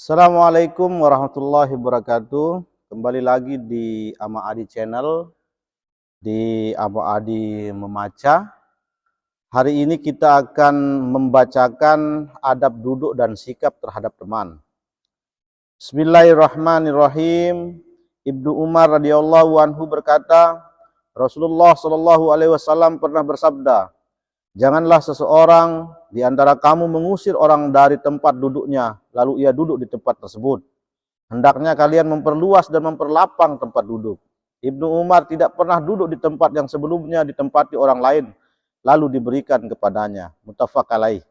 Assalamualaikum warahmatullahi wabarakatuh. Kembali lagi di Ama Adi Channel, di Ama Adi Memaca. Hari ini kita akan membacakan adab duduk dan sikap terhadap teman. Bismillahirrahmanirrahim. Ibnu Umar radhiyallahu anhu berkata, Rasulullah shallallahu alaihi wasallam pernah bersabda, janganlah seseorang di antara kamu mengusir orang dari tempat duduknya, lalu ia duduk di tempat tersebut. Hendaknya kalian memperluas dan memperlapang tempat duduk. Ibnu Umar tidak pernah duduk di tempat yang sebelumnya ditempati orang lain, lalu diberikan kepadanya. Muttafaq alaih.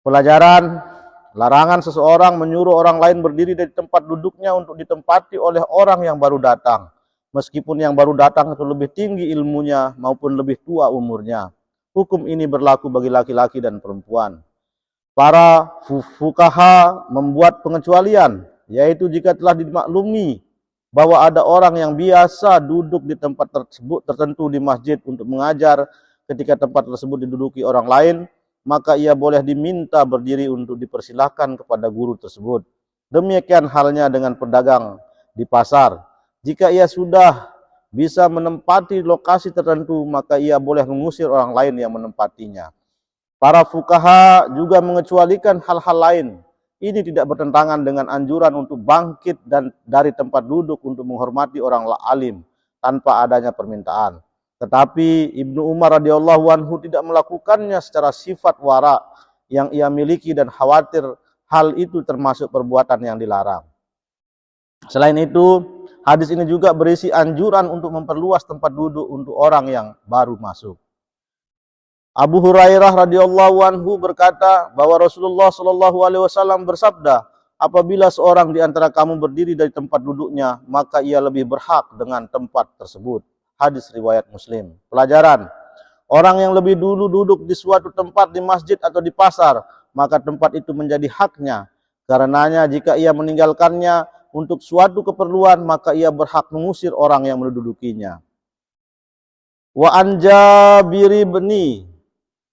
Pelajaran, larangan seseorang menyuruh orang lain berdiri dari tempat duduknya untuk ditempati oleh orang yang baru datang. Meskipun yang baru datang itu lebih tinggi ilmunya maupun lebih tua umurnya. Hukum ini berlaku bagi laki-laki dan perempuan. Para fuqaha membuat pengecualian, yaitu jika telah dimaklumi bahwa ada orang yang biasa duduk di tempat tersebut tertentu di masjid untuk mengajar, ketika tempat tersebut diduduki orang lain, maka ia boleh diminta berdiri untuk dipersilahkan kepada guru tersebut. Demikian halnya dengan pedagang di pasar. Jika ia sudah bisa menempati lokasi tertentu, maka ia boleh mengusir orang lain yang menempatinya. Para fuqaha juga mengecualikan hal-hal lain. Ini tidak bertentangan dengan anjuran untuk bangkit dan dari tempat duduk untuk menghormati orang alim tanpa adanya permintaan. Tetapi Ibnu Umar radhiyallahu anhu tidak melakukannya secara sifat wara yang ia miliki dan khawatir hal itu termasuk perbuatan yang dilarang. Selain itu, hadis ini juga berisi anjuran untuk memperluas tempat duduk untuk orang yang baru masuk. Abu Hurairah radhiyallahu anhu berkata bahwa Rasulullah shallallahu alaihi wasallam bersabda, apabila seorang di antara kamu berdiri dari tempat duduknya, maka ia lebih berhak dengan tempat tersebut. Hadis riwayat Muslim. Pelajaran, orang yang lebih dulu duduk di suatu tempat di masjid atau di pasar, maka tempat itu menjadi haknya. Karenanya jika ia meninggalkannya untuk suatu keperluan, maka ia berhak mengusir orang yang mendudukinya. Wa an Jabir bin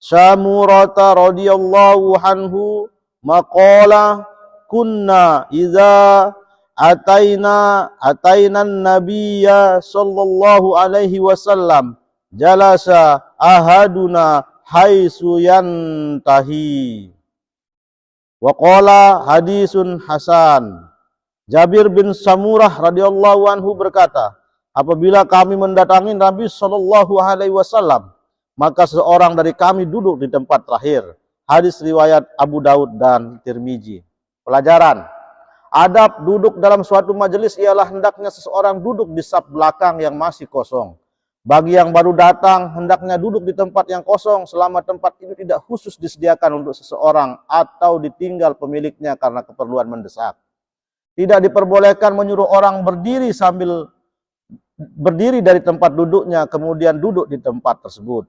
Samurata radhiyallahu anhu maqala kunna idza ataina nabiyya sallallahu alaihi wasallam jalasa ahaduna haitsu yantahi. Wa qala hadisun hasan. Jabir bin Samurah radhiyallahu anhu berkata, apabila kami mendatangi Nabi sallallahu alaihi wasallam, maka seorang dari kami duduk di tempat terakhir. Hadis riwayat Abu Daud dan Tirmizi. Pelajaran, adab duduk dalam suatu majelis ialah hendaknya seseorang duduk di saf belakang yang masih kosong. Bagi yang baru datang, hendaknya duduk di tempat yang kosong selama tempat itu tidak khusus disediakan untuk seseorang atau ditinggal pemiliknya karena keperluan mendesak. Tidak diperbolehkan menyuruh orang berdiri sambil berdiri dari tempat duduknya, kemudian duduk di tempat tersebut.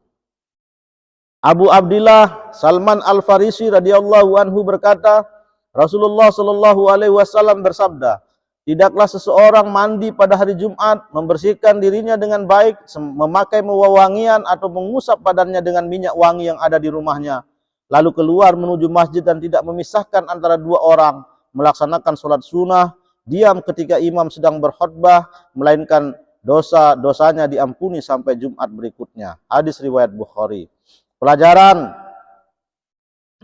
Abu Abdillah Salman Al-Farisi radhiyallahu anhu berkata, Rasulullah shallallahu alaihi wasallam bersabda, tidaklah seseorang mandi pada hari Jumat, membersihkan dirinya dengan baik, memakai wewangian atau mengusap badannya dengan minyak wangi yang ada di rumahnya, lalu keluar menuju masjid dan tidak memisahkan antara dua orang, melaksanakan sholat sunnah, diam ketika imam sedang berkhutbah, melainkan dosa-dosanya diampuni sampai Jumat berikutnya. Hadis riwayat Bukhari. Pelajaran,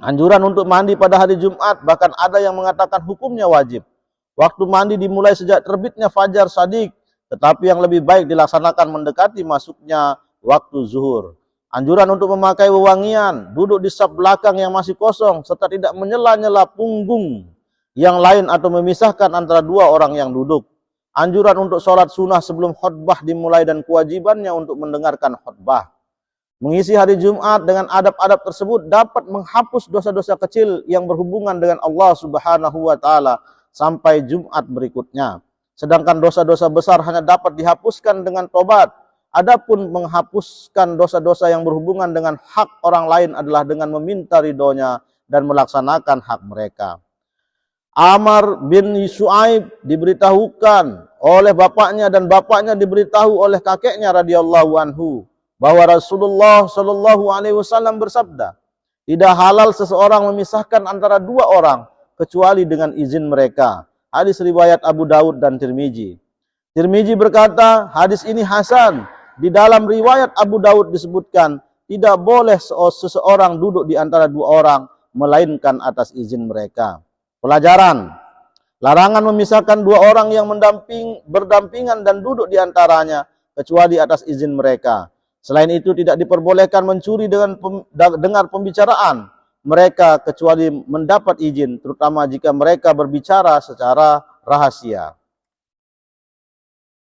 anjuran untuk mandi pada hari Jumat, bahkan ada yang mengatakan hukumnya wajib. Waktu mandi dimulai sejak terbitnya fajar shadiq, tetapi yang lebih baik dilaksanakan mendekati masuknya waktu zuhur. Anjuran untuk memakai wewangian, duduk di saf belakang yang masih kosong, serta tidak menyela-nyela punggung yang lain atau memisahkan antara dua orang yang duduk. Anjuran untuk sholat sunnah sebelum khutbah dimulai dan kewajibannya untuk mendengarkan khutbah. Mengisi hari Jumat dengan adab-adab tersebut dapat menghapus dosa-dosa kecil yang berhubungan dengan Allah Subhanahu wa Ta'ala sampai Jumat berikutnya. Sedangkan dosa-dosa besar hanya dapat dihapuskan dengan tobat. Adapun menghapuskan dosa-dosa yang berhubungan dengan hak orang lain adalah dengan meminta ridhonya dan melaksanakan hak mereka. Amr bin Su'aib diberitahukan oleh bapaknya dan bapaknya diberitahu oleh kakeknya radhiyallahu anhu bahwa Rasulullah shallallahu alaihi wasallam bersabda, tidak halal seseorang memisahkan antara dua orang kecuali dengan izin mereka. Hadis riwayat Abu Daud dan Tirmizi. Tirmizi berkata, hadis ini hasan. Di dalam riwayat Abu Daud disebutkan, tidak boleh seseorang duduk di antara dua orang, melainkan atas izin mereka. Pelajaran, larangan memisahkan dua orang yang berdampingan dan duduk di antaranya, kecuali atas izin mereka. Selain itu tidak diperbolehkan mencuri dengan dengar pembicaraan mereka kecuali mendapat izin, terutama jika mereka berbicara secara rahasia.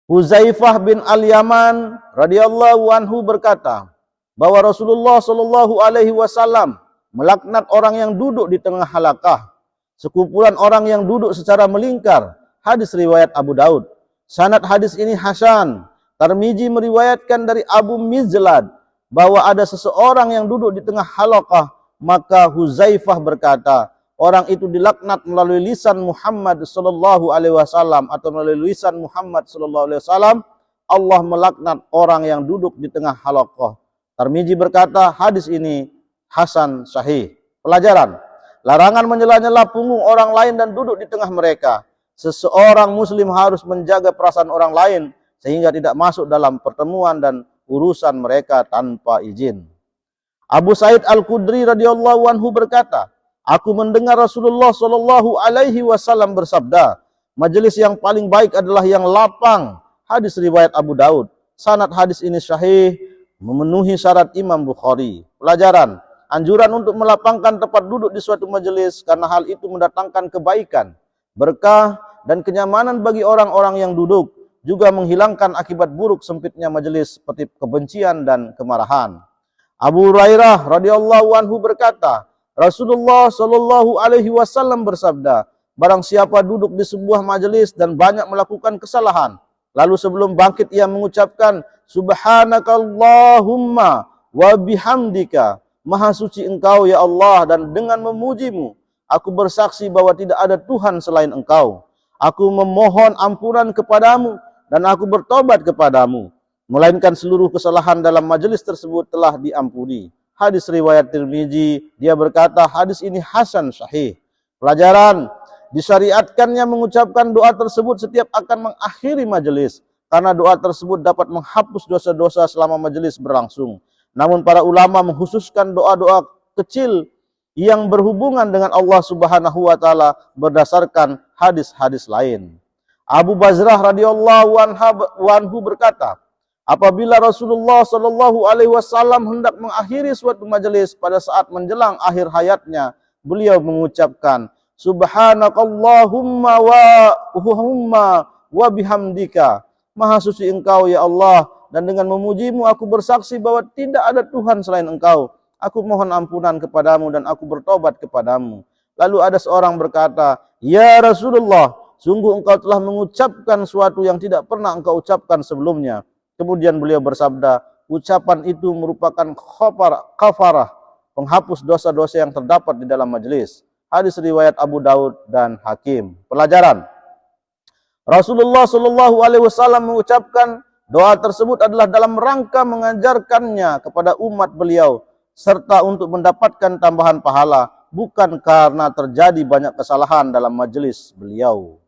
Huzaifah bin Al-Yaman radhiyallahu anhu berkata bahwa Rasulullah sallallahu alaihi wasallam melaknat orang yang duduk di tengah halaqah, sekumpulan orang yang duduk secara melingkar. Hadis riwayat Abu Daud. Sanad hadis ini hasan. Tirmizi meriwayatkan dari Abu Mizlad bahwa ada seseorang yang duduk di tengah halaqah, maka Huzaifah berkata, orang itu dilaknat melalui lisan Muhammad sallallahu alaihi wasallam atau melalui lisan Muhammad sallallahu alaihi wasallam. Allah melaknat orang yang duduk di tengah halaqah. Tirmizi berkata, hadis ini hasan sahih. Pelajaran, larangan menyela-nyela punggung orang lain dan duduk di tengah mereka. Seseorang muslim harus menjaga perasaan orang lain sehingga tidak masuk dalam pertemuan dan urusan mereka tanpa izin. Abu Sa'id Al-Khudri radhiyallahu anhu berkata, aku mendengar Rasulullah sallallahu alaihi wasallam bersabda, majelis yang paling baik adalah yang lapang. Hadis riwayat Abu Daud. Sanad hadis ini sahih, memenuhi syarat Imam Bukhari. Pelajaran, anjuran untuk melapangkan tempat duduk di suatu majelis karena hal itu mendatangkan kebaikan, berkah dan kenyamanan bagi orang-orang yang duduk, juga menghilangkan akibat buruk sempitnya majelis seperti kebencian dan kemarahan. Abu Hurairah radhiyallahu anhu berkata, Rasulullah sallallahu alaihi wasallam bersabda, barang siapa duduk di sebuah majelis dan banyak melakukan kesalahan, lalu sebelum bangkit ia mengucapkan subhanakallahumma wa bihamdika, maha suci engkau ya Allah, dan dengan memujimu aku bersaksi bahwa tidak ada Tuhan selain engkau. Aku memohon ampunan kepadamu dan aku bertobat kepadamu, melainkan seluruh kesalahan dalam majelis tersebut telah diampuni. Hadis riwayat Tirmizi. Dia berkata, hadis ini hasan sahih. Pelajaran, disyariatkannya mengucapkan doa tersebut setiap akan mengakhiri majelis, karena doa tersebut dapat menghapus dosa-dosa selama majelis berlangsung. Namun para ulama mengkhususkan doa-doa kecil yang berhubungan dengan Allah Subhanahu wa taala berdasarkan hadis-hadis lain. Abu Bazrah radhiyallahu anhu berkata, apabila Rasulullah sallallahu alaihi wasallam hendak mengakhiri suatu majelis pada saat menjelang akhir hayatnya, beliau mengucapkan subhanakallahumma wa bihamdika, maha suci engkau ya Allah, dan dengan memujimu aku bersaksi bahwa tidak ada Tuhan selain engkau. Aku mohon ampunan kepadamu dan aku bertobat kepadamu. Lalu ada seorang berkata, ya Rasulullah, sungguh engkau telah mengucapkan suatu yang tidak pernah engkau ucapkan sebelumnya. Kemudian beliau bersabda, ucapan itu merupakan kafarah, penghapus dosa-dosa yang terdapat di dalam majelis. Hadis riwayat Abu Daud dan Hakim. Pelajaran, Rasulullah sallallahu alaihi wasallam mengucapkan doa tersebut adalah dalam rangka mengajarkannya kepada umat beliau, serta untuk mendapatkan tambahan pahala, bukan karena terjadi banyak kesalahan dalam majelis beliau.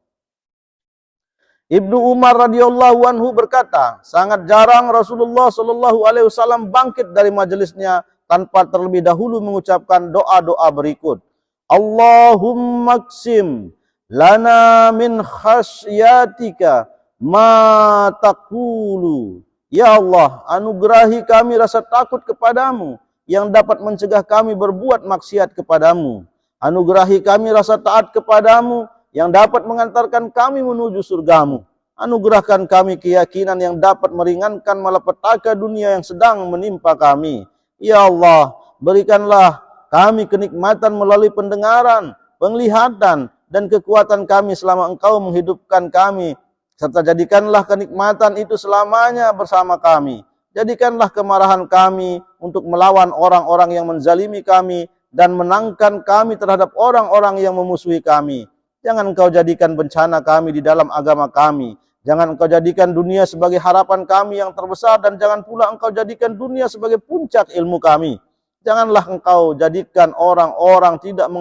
Ibnu Umar radhiyallahu anhu berkata, sangat jarang Rasulullah sallallahu alaihi wasallam bangkit dari majelisnya tanpa terlebih dahulu mengucapkan doa-doa berikut. Allahumma qsim lana min khasyatika ma taqulu. Ya Allah, anugerahi kami rasa takut kepadamu yang dapat mencegah kami berbuat maksiat kepadamu. Anugerahi kami rasa taat kepadamu yang dapat mengantarkan kami menuju surgamu. Anugerahkan kami keyakinan yang dapat meringankan malapetaka dunia yang sedang menimpa kami. Ya Allah, berikanlah kami kenikmatan melalui pendengaran, penglihatan, dan kekuatan kami selama Engkau menghidupkan kami, serta jadikanlah kenikmatan itu selamanya bersama kami. Jadikanlah kemarahan kami untuk melawan orang-orang yang menzalimi kami dan menangkan kami terhadap orang-orang yang memusuhi kami. Jangan Engkau jadikan bencana kami di dalam agama kami. Jangan Engkau jadikan dunia sebagai harapan kami yang terbesar, dan jangan pula Engkau jadikan dunia sebagai puncak ilmu kami. Janganlah Engkau jadikan orang-orang tidak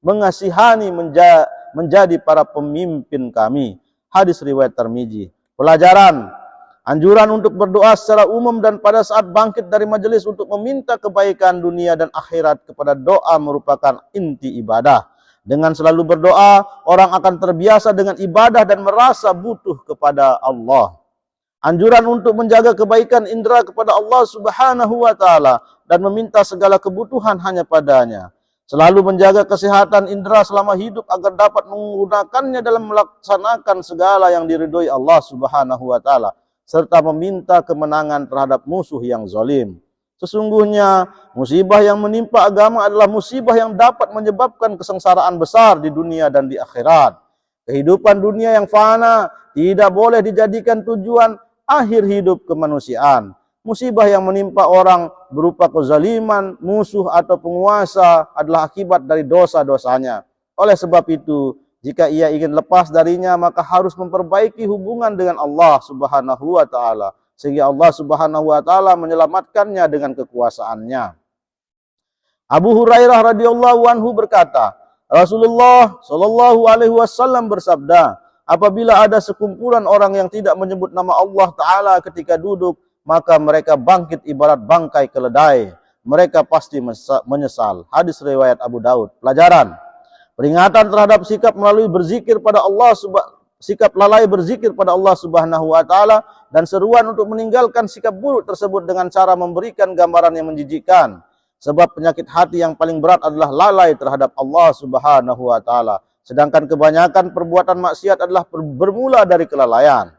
mengasihani menjadi para pemimpin kami. Hadis riwayat Tirmizi. Pelajaran, anjuran untuk berdoa secara umum dan pada saat bangkit dari majelis untuk meminta kebaikan dunia dan akhirat kepada doa merupakan inti ibadah. Dengan selalu berdoa, orang akan terbiasa dengan ibadah dan merasa butuh kepada Allah. Anjuran untuk menjaga kebaikan indera kepada Allah Subhanahu wa taala dan meminta segala kebutuhan hanya padanya. Selalu menjaga kesehatan indera selama hidup agar dapat menggunakannya dalam melaksanakan segala yang diridhoi Allah Subhanahu wa taala serta meminta kemenangan terhadap musuh yang zalim. Sesungguhnya musibah yang menimpa agama adalah musibah yang dapat menyebabkan kesengsaraan besar di dunia dan di akhirat. Kehidupan dunia yang fana tidak boleh dijadikan tujuan akhir hidup kemanusiaan. Musibah yang menimpa orang berupa kezaliman, musuh atau penguasa adalah akibat dari dosa-dosanya. Oleh sebab itu, jika ia ingin lepas darinya, maka harus memperbaiki hubungan dengan Allah Subhanahu wa taala sehingga Allah Subhanahu wa taala menyelamatkannya dengan kekuasaannya. Abu Hurairah radhiyallahu anhu berkata, Rasulullah shallallahu alaihi wasallam bersabda, apabila ada sekumpulan orang yang tidak menyebut nama Allah taala ketika duduk, maka mereka bangkit ibarat bangkai keledai. Mereka pasti menyesal. Hadis riwayat Abu Daud. Pelajaran, peringatan terhadap sikap melalui berzikir pada Allah sikap lalai berzikir pada Allah Subhanahu wa taala dan seruan untuk meninggalkan sikap buruk tersebut dengan cara memberikan gambaran yang menjijikkan. Sebab penyakit hati yang paling berat adalah lalai terhadap Allah Subhanahu wa taala. Sedangkan kebanyakan perbuatan maksiat adalah bermula dari kelalaian.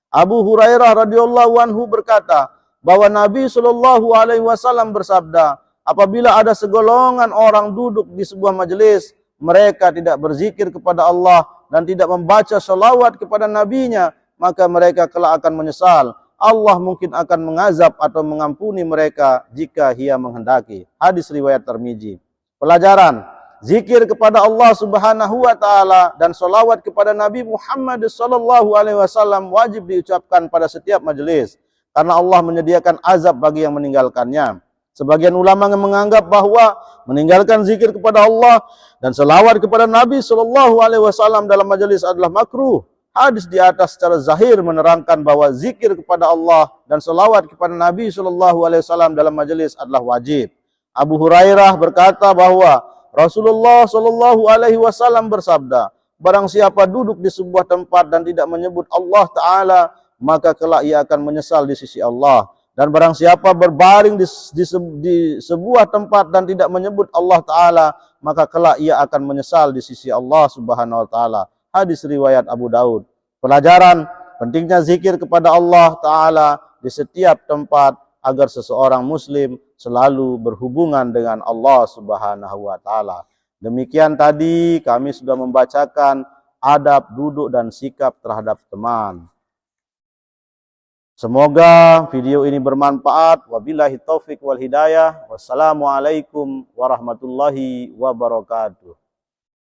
Abu Hurairah radhiyallahu anhu berkata bahwa Nabi sallallahu alaihi wasallam bersabda, apabila ada segolongan orang duduk di sebuah majelis, mereka tidak berzikir kepada Allah dan tidak membaca salawat kepada nabinya, maka mereka kelak akan menyesal. Allah mungkin akan mengazab atau mengampuni mereka jika ia menghendaki. Hadis riwayat Tirmizi. Pelajaran, zikir kepada Allah Subhanahu wa taala dan salawat kepada Nabi Muhammad sallallahu alaihi wasallam wajib diucapkan pada setiap majelis karena Allah menyediakan azab bagi yang meninggalkannya. Sebagian ulama yang menganggap bahwa meninggalkan zikir kepada Allah dan selawat kepada Nabi sallallahu alaihi wasallam dalam majelis adalah makruh. Hadis di atas secara zahir menerangkan bahwa zikir kepada Allah dan selawat kepada Nabi sallallahu alaihi wasallam dalam majelis adalah wajib. Abu Hurairah berkata bahwa Rasulullah sallallahu alaihi wasallam bersabda, barang siapa duduk di sebuah tempat dan tidak menyebut Allah taala, maka kelak ia akan menyesal di sisi Allah. Dan barang siapa berbaring di sebuah tempat dan tidak menyebut Allah Ta'ala, maka kelak ia akan menyesal di sisi Allah Subhanahu Wa Ta'ala. Hadis riwayat Abu Daud. Pelajaran, pentingnya zikir kepada Allah Ta'ala di setiap tempat agar seseorang muslim selalu berhubungan dengan Allah Subhanahu Wa Ta'ala. Demikian tadi kami sudah membacakan adab duduk dan sikap terhadap teman. Semoga video ini bermanfaat. Wabillahi taufik wal hidayah. Wassalamualaikum warahmatullahi wabarakatuh.